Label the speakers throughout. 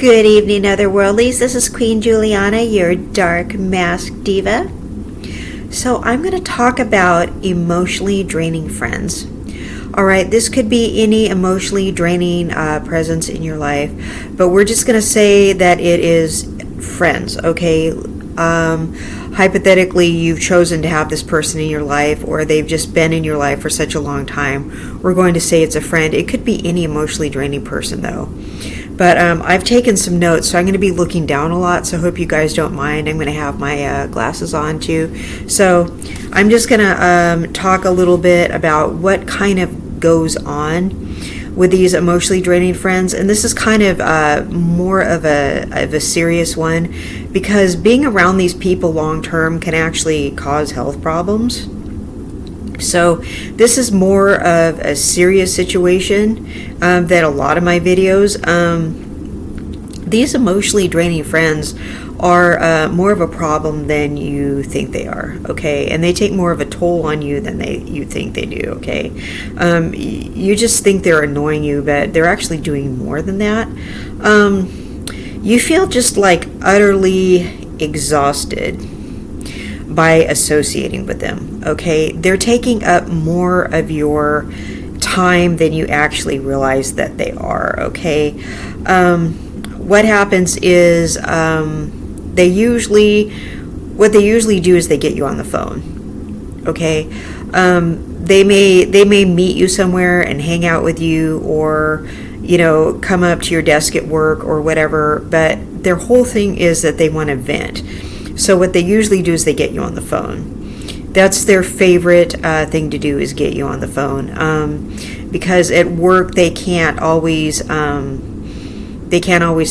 Speaker 1: Good evening, otherworldlies. This is Queen Juliana, your dark masked diva. So I'm going to talk about emotionally draining friends. All right, this could be any emotionally draining presence in your life, but we're just going to say that it is friends, okay? Hypothetically, you've chosen to have this person in your life, or they've just been in your life for such a long time. We're going to say it's a friend. It could be any emotionally draining person, though. But I've taken some notes, so I'm going to be looking down a lot, so I hope you guys don't mind. I'm going to have my glasses on, too. So I'm just going to talk a little bit about what kind of goes on with these emotionally draining friends. And this is kind of more of a serious one, because being around these people long term can actually cause health problems. So this is more of a serious situation than a lot of my videos. These emotionally draining friends are more of a problem than you think they are, okay? And they take more of a toll on you than you think they do, okay? You just think they're annoying you, but they're actually doing more than that. You feel just like utterly exhausted by associating with them, okay? They're taking up more of your time than you actually realize that they are, okay? What happens is what they usually do is they get you on the phone, okay? They may meet you somewhere and hang out with you, or come up to your desk at work or whatever, but their whole thing is that they want to vent. So what they usually do is they get you on the phone. That's their favorite thing to do, is get you on the phone, because at work they can't always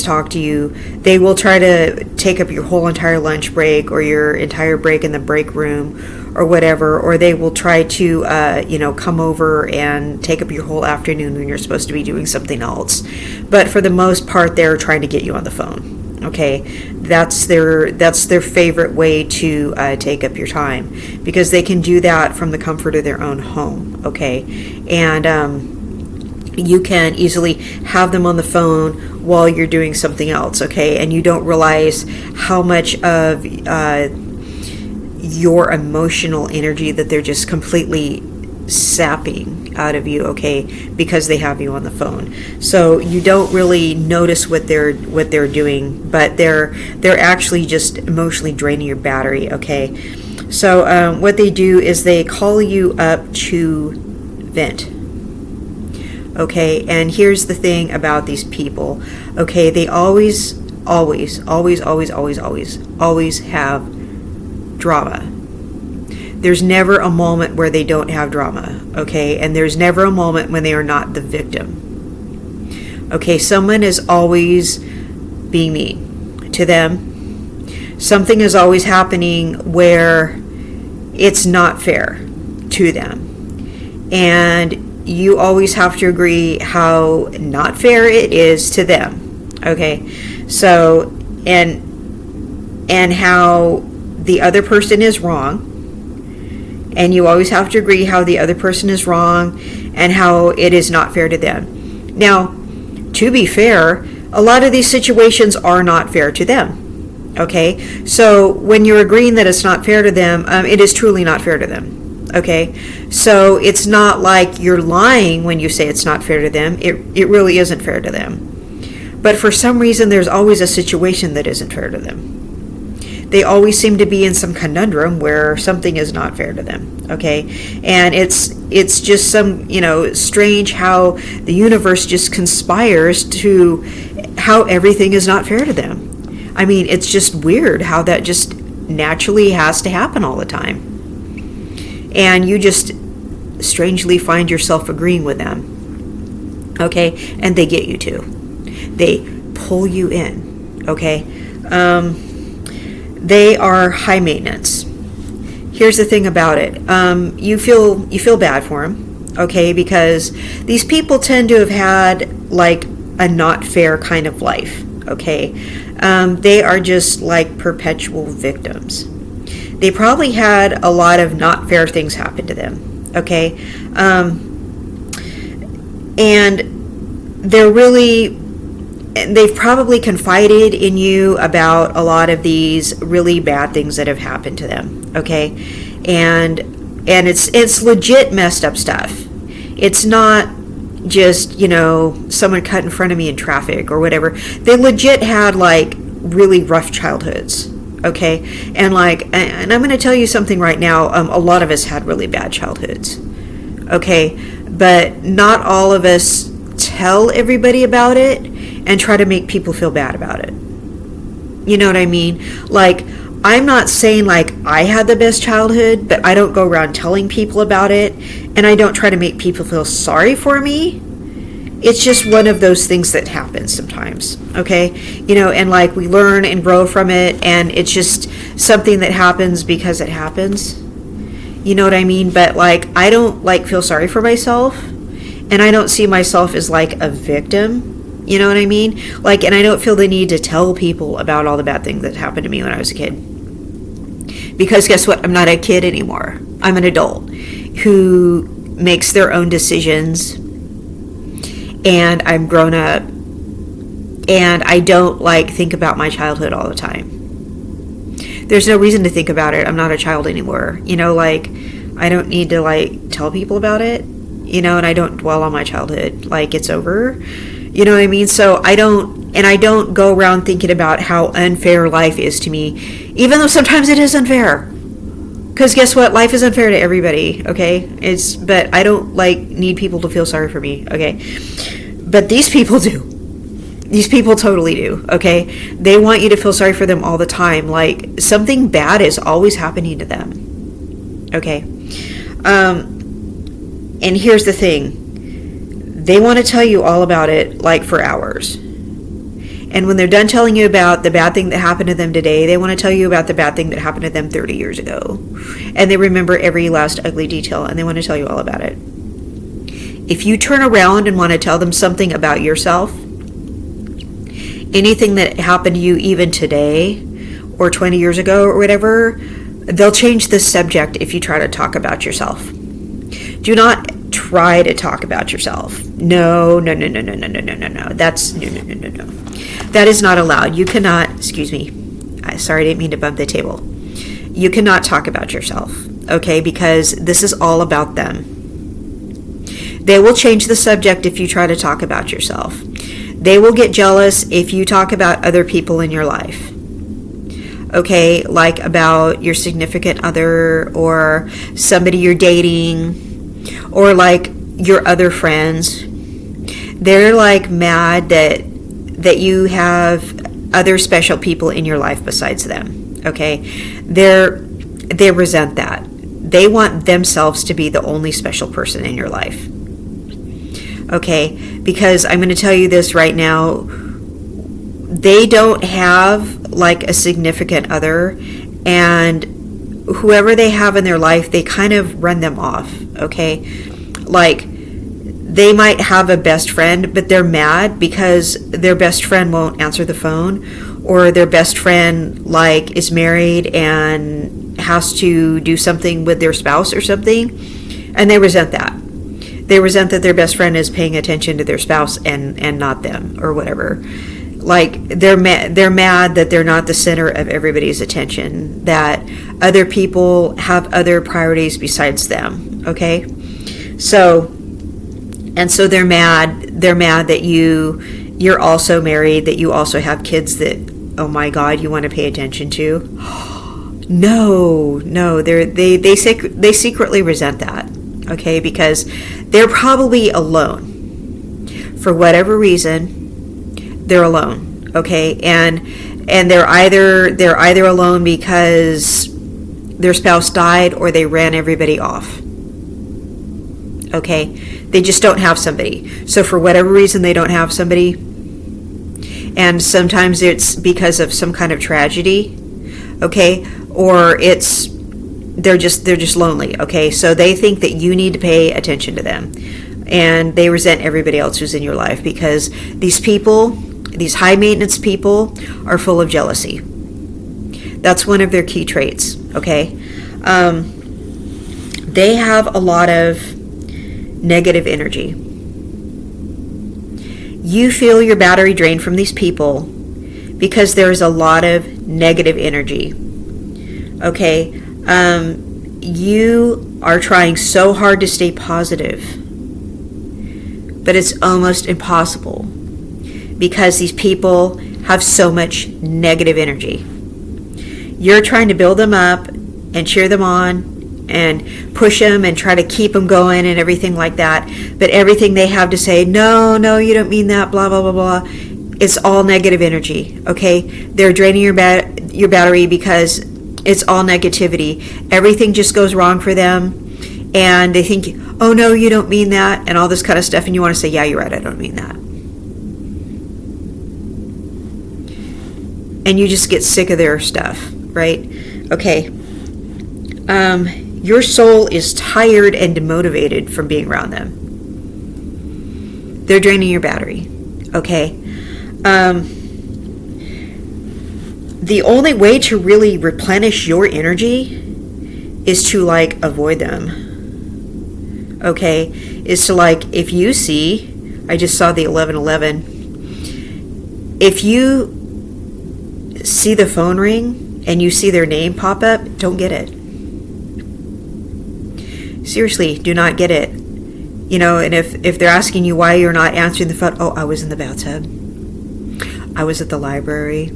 Speaker 1: talk to you. They will try to take up your whole entire lunch break, or your entire break in the break room, or whatever, or they will try to come over and take up your whole afternoon when you're supposed to be doing something else. But for the most part, they're trying to get you on the phone. Okay, that's their favorite way to take up your time, because they can do that from the comfort of their own home. Okay, and you can easily have them on the phone while you're doing something else. Okay, and you don't realize how much of your emotional energy that they're just completely sapping out of you, okay, because they have you on the phone. So you don't really notice what they're doing, but they're actually just emotionally draining your battery, okay? So what they do is they call you up to vent, okay? And here's the thing about these people, okay? They always have drama. There's never a moment where they don't have drama, okay? And there's never a moment when they are not the victim. Okay, someone is always being mean to them. Something is always happening where it's not fair to them. And you always have to agree how not fair it is to them, okay? So, and how the other person is wrong. And you always have to agree how the other person is wrong and how it is not fair to them. Now, to be fair, a lot of these situations are not fair to them. Okay? So when you're agreeing that it's not fair to them, it is truly not fair to them. Okay? So it's not like you're lying when you say it's not fair to them. It really isn't fair to them. But for some reason, there's always a situation that isn't fair to them. They always seem to be in some conundrum where something is not fair to them, okay? And it's just some, strange how the universe just conspires to how everything is not fair to them. I mean, it's just weird how that just naturally has to happen all the time. And you just strangely find yourself agreeing with them, okay? And they get you to. They pull you in, okay? They are high maintenance. Here's the thing about it. You feel bad for them, okay? Because these people tend to have had like a not fair kind of life, okay? They are just like perpetual victims. They probably had a lot of not fair things happen to them, okay? And they're really they've probably confided in you about a lot of these really bad things that have happened to them, okay? And it's legit messed up stuff. It's not just, someone cut in front of me in traffic or whatever. They legit had like really rough childhoods, okay? And I'm going to tell you something right now. A lot of us had really bad childhoods, okay? But not all of us tell everybody about it and try to make people feel bad about it. You know what I mean? Like, I'm not saying like I had the best childhood, but I don't go around telling people about it, and I don't try to make people feel sorry for me. It's just one of those things that happens sometimes, okay? And like we learn and grow from it, and it's just something that happens because it happens. You know what I mean? But like, I don't like feel sorry for myself, and I don't see myself as like a victim. You know what I mean? Like, and I don't feel the need to tell people about all the bad things that happened to me when I was a kid. Because guess what? I'm not a kid anymore. I'm an adult who makes their own decisions, and I'm grown up, and I don't like think about my childhood all the time. There's no reason to think about it. I'm not a child anymore. Like, I don't need to like tell people about it, and I don't dwell on my childhood. Like, it's over. You know what I mean? So I don't go around thinking about how unfair life is to me, even though sometimes it is unfair. Because guess what? Life is unfair to everybody, okay? But I don't like need people to feel sorry for me, okay? But these people do. These people totally do, okay? They want you to feel sorry for them all the time. Like, something bad is always happening to them, okay? And here's the thing. They want to tell you all about it, like, for hours. And when they're done telling you about the bad thing that happened to them today, they want to tell you about the bad thing that happened to them 30 years ago. And they remember every last ugly detail, and they want to tell you all about it. If you turn around and want to tell them something about yourself, anything that happened to you even today, or 20 years ago, or whatever, they'll change the subject if you try to talk about yourself. Do not try to talk about yourself. No. That's no. That is not allowed. You cannot, excuse me. Sorry, I didn't mean to bump the table. You cannot talk about yourself, okay? Because this is all about them. They will change the subject if you try to talk about yourself. They will get jealous if you talk about other people in your life. Okay, like about your significant other or somebody you're dating, or like your other friends. They're like mad that you have other special people in your life besides them, okay? They resent that. They want themselves to be the only special person in your life, okay? Because I'm going to tell you this right now, they don't have like a significant other, and whoever they have in their life, they kind of run them off, okay? Like, they might have a best friend, but they're mad because their best friend won't answer the phone, or their best friend like is married and has to do something with their spouse or something, and they resent that. They resent that their best friend is paying attention to their spouse and not them, or whatever. Like, they're mad that they're not the center of everybody's attention, that other people have other priorities besides them, okay? So they're mad that you're also married, that you also have kids that, oh my God, you want to pay attention to. No, they secretly resent that, okay? Because they're probably alone. For whatever reason, they're alone, okay? And they're either alone because their spouse died, or they ran everybody off. Okay? They just don't have somebody. So for whatever reason, they don't have somebody. And sometimes it's because of some kind of tragedy, okay? Or they're just lonely, okay? So they think that you need to pay attention to them. And they resent everybody else who's in your life, because these people, these high maintenance people, are full of jealousy. That's one of their key traits, okay? They have a lot of negative energy. you feel your battery drained from these people because there's a lot of negative energy. Okay? You are trying so hard to stay positive, but it's almost impossible because these people have so much negative energy. You're trying to build them up and cheer them on and push them and try to keep them going and everything like that, but everything they have to say, no, you don't mean that, blah, blah, blah, blah, it's all negative energy, okay? They're draining your battery because it's all negativity. Everything just goes wrong for them, and they think, oh no, you don't mean that, and all this kind of stuff, and you want to say, yeah, you're right, I don't mean that. And you just get sick of their stuff, right? Okay. Your soul is tired and demotivated from being around them. They're draining your battery, okay? The only way to really replenish your energy is to avoid them, okay? Is to if you see, I just saw the 1111, if you see the phone ring and you see their name pop up, don't get it. Seriously, do not get it. And if they're asking you why you're not answering the phone, oh, I was in the bathtub. I was at the library.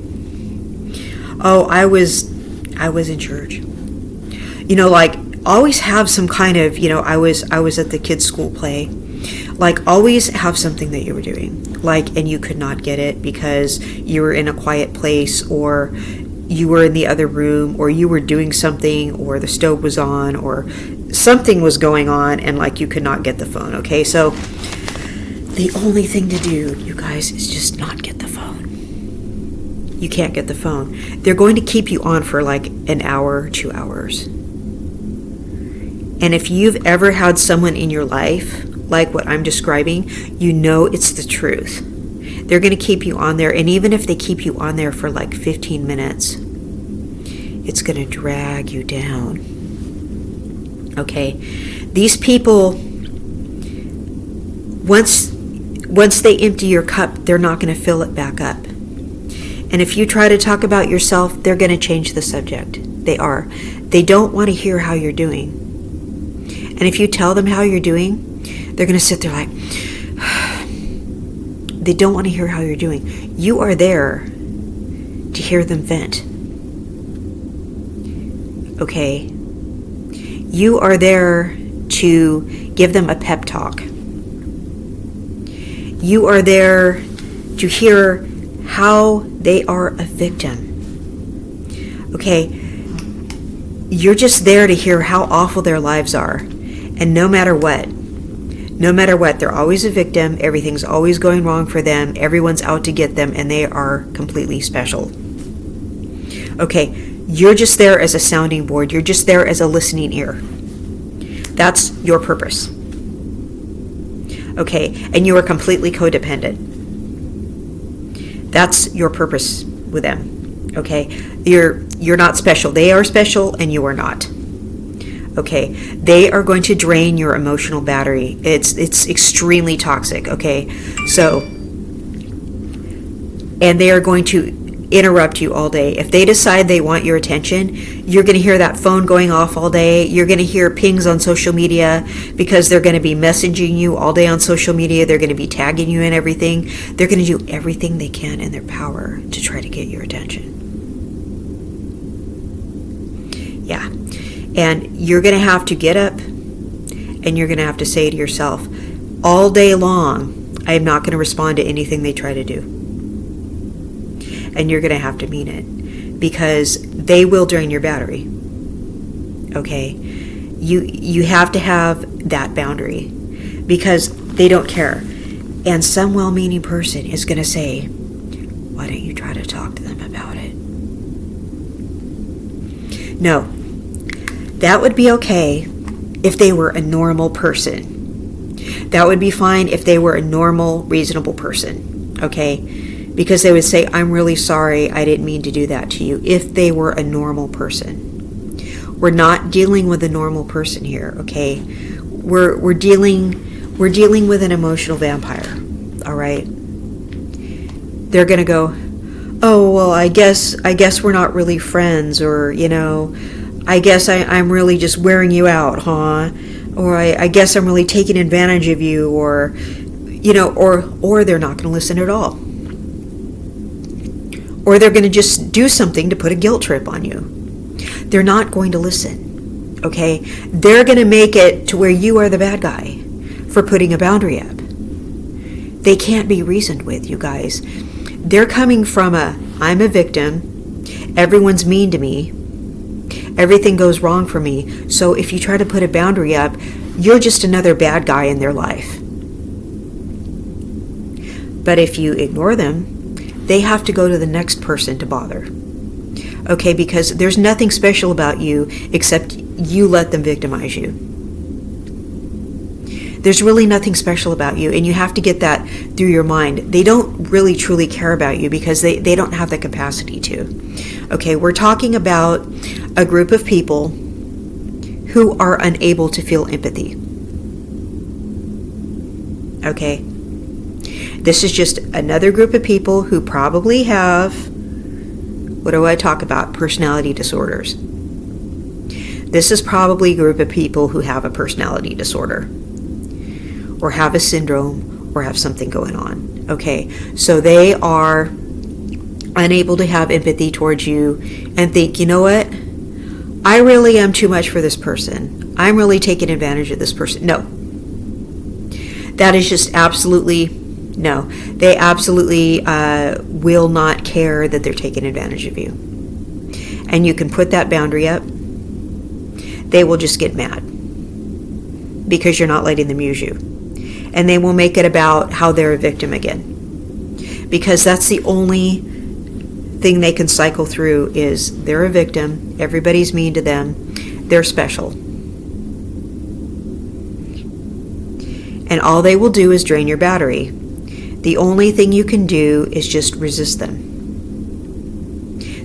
Speaker 1: Oh, I was in church. Always have some kind of, I was at the kids' school play. Always have something that you were doing. And you could not get it because you were in a quiet place, or you were in the other room, or you were doing something, or the stove was on, or something was going on, and you could not get the phone, okay? So the only thing to do, you guys, is just not get the phone. You can't get the phone. They're going to keep you on for an hour, 2 hours. And if you've ever had someone in your life like what I'm describing, it's the truth. They're going to keep you on there, and even if they keep you on there for 15 minutes, it's going to drag you down. Okay? These people, once they empty your cup, they're not going to fill it back up. And if you try to talk about yourself, they're going to change the subject. They are. They don't want to hear how you're doing. And if you tell them how you're doing, they're going to sit there they don't want to hear how you're doing. You are there to hear them vent. Okay? You are there to give them a pep talk. You are there to hear how they are a victim. Okay? You're just there to hear how awful their lives are. And no matter what, they're always a victim. Everything's always going wrong for them. Everyone's out to get them, and they are completely special. Okay, you're just there as a sounding board. You're just there as a listening ear. That's your purpose. Okay, and you are completely codependent. That's your purpose with them. Okay, you're not special. They are special, and you are not. Okay, they are going to drain your emotional battery. It's extremely toxic. Okay, so, and they are going to interrupt you all day. If they decide they want your attention, you're going to hear that phone going off all day. You're going to hear pings on social media because they're going to be messaging you all day on social media. They're going to be tagging you in everything. They're going to do everything they can in their power to try to get your attention. Yeah. And you're going to have to get up and you're going to have to say to yourself, all day long, I am not going to respond to anything they try to do. And you're going to have to mean it, because they will drain your battery. Okay? You have to have that boundary, because they don't care. And some well-meaning person is going to say, why don't you try to talk to them about it? No. That would be okay if they were a normal person. That would be fine if they were a normal, reasonable person, okay? Because they would say, I'm really sorry, I didn't mean to do that to you, if they were a normal person. We're not dealing with a normal person here, okay? We're dealing with an emotional vampire, all right? they're going to go, oh, well, I guess we're not really friends, or, I guess I'm really just wearing you out, huh? Or I guess I'm really taking advantage of you, or, or they're not going to listen at all. Or they're going to just do something to put a guilt trip on you. They're not going to listen, okay? They're going to make it to where you are the bad guy for putting a boundary up. They can't be reasoned with, you guys. They're coming from I'm a victim, everyone's mean to me, everything goes wrong for me, so if you try to put a boundary up, you're just another bad guy in their life. But if you ignore them, they have to go to the next person to bother. Okay, because there's nothing special about you except you let them victimize you. There's really nothing special about you, and you have to get that through your mind. They don't really truly care about you because they don't have the capacity to. Okay, we're talking about a group of people who are unable to feel empathy. Okay, this is just another group of people who probably have, what do I talk about? Personality disorders. This is probably a group of people who have a personality disorder, or have a syndrome, or have something going on. Okay, so they are unable to have empathy towards you and think, you know what? I really am too much for this person. I'm really taking advantage of this person. No. That is just absolutely, no. They absolutely will not care that they're taking advantage of you. And you can put that boundary up. They will just get mad because you're not letting them use you. And they will make it about how they're a victim again. Because that's the only thing they can cycle through is they're a victim, everybody's mean to them, they're special. And all they will do is drain your battery. The only thing you can do is just resist them.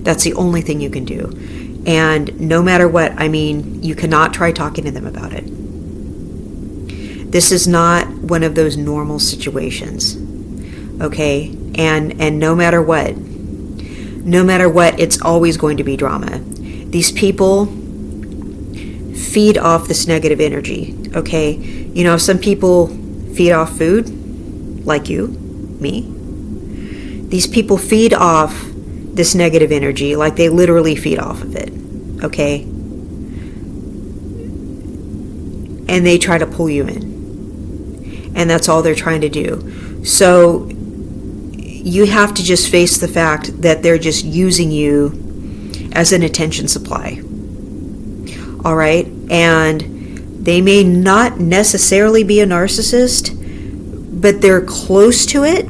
Speaker 1: That's the only thing you can do. And no matter what, you cannot try talking to them about it. This is not one of those normal situations, okay? And no matter what, it's always going to be drama. These people feed off this negative energy, okay? Some people feed off food, like you, me. These people feed off this negative energy, like they literally feed off of it, okay? And they try to pull you in. And that's all they're trying to do. So you have to just face the fact that they're just using you as an attention supply. All right? And they may not necessarily be a narcissist, but they're close to it.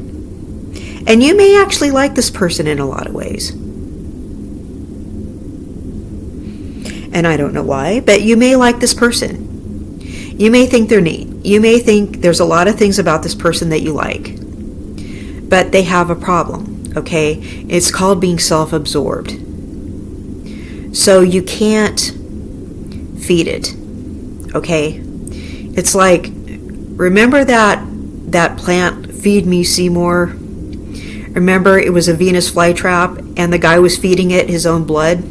Speaker 1: And you may actually like this person in a lot of ways. And I don't know why, but you may like this person. You may think they're neat. You may think there's a lot of things about this person that you like. But they have a problem, okay? It's called being self-absorbed. So you can't feed it, okay? It's like, remember that plant, Feed Me Seymour? Remember it was a Venus flytrap and the guy was feeding it his own blood?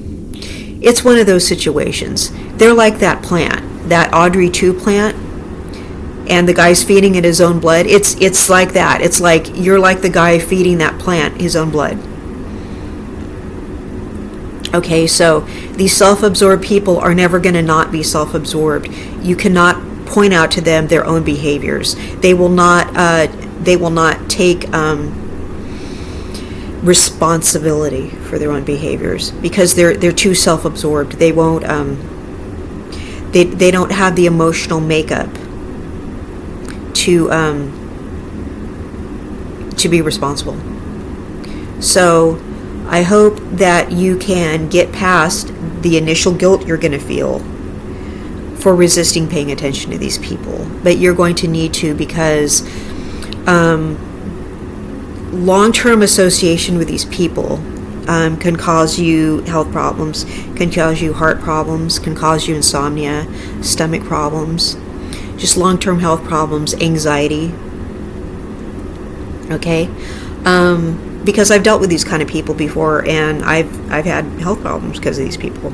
Speaker 1: It's one of those situations. They're like that plant, that Audrey 2 plant, and the guy's feeding it his own blood. It's like that. It's like you're like the guy feeding that plant his own blood. Okay, so these self-absorbed people are never going to not be self-absorbed. You cannot point out to them their own behaviors. They will not take responsibility for their own behaviors because they're too self-absorbed. They won't. They don't have the emotional makeup to be responsible. So I hope that you can get past the initial guilt you're going to feel for resisting paying attention to these people. But you're going to need to, because long-term association with these people can cause you health problems, can cause you heart problems, can cause you insomnia, stomach problems, just long-term health problems, anxiety. Okay? Because I've dealt with these kind of people before, and I've had health problems because of these people.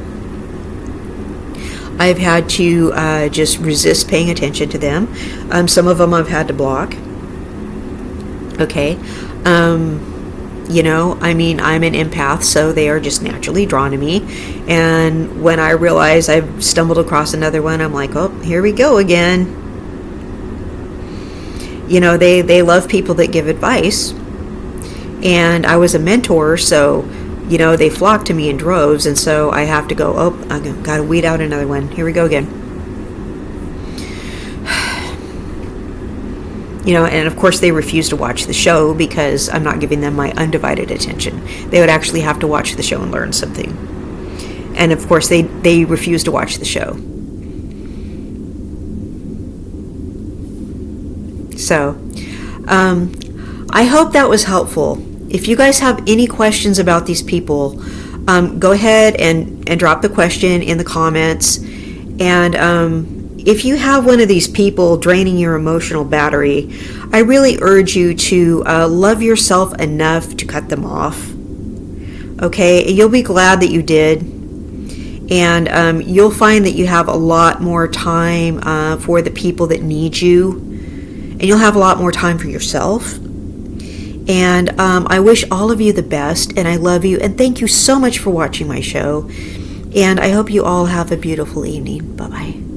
Speaker 1: I've had to just resist paying attention to them. Some of them I've had to block. Okay. I mean, I'm an empath, so they are just naturally drawn to me. And when I realize I've stumbled across another one, I'm like, oh, here we go again. They love people that give advice. And I was a mentor, so, they flock to me in droves. And so I have to go, oh, I got to weed out another one. Here we go again. And of course they refuse to watch the show because I'm not giving them my undivided attention. They would actually have to watch the show and learn something. And of course they refuse to watch the show. So, I hope that was helpful. If you guys have any questions about these people, go ahead and drop the question in the comments. And, if you have one of these people draining your emotional battery, I really urge you to love yourself enough to cut them off. Okay? You'll be glad that you did. And you'll find that you have a lot more time for the people that need you. And you'll have a lot more time for yourself. And I wish all of you the best, and I love you. And thank you so much for watching my show. And I hope you all have a beautiful evening. Bye-bye.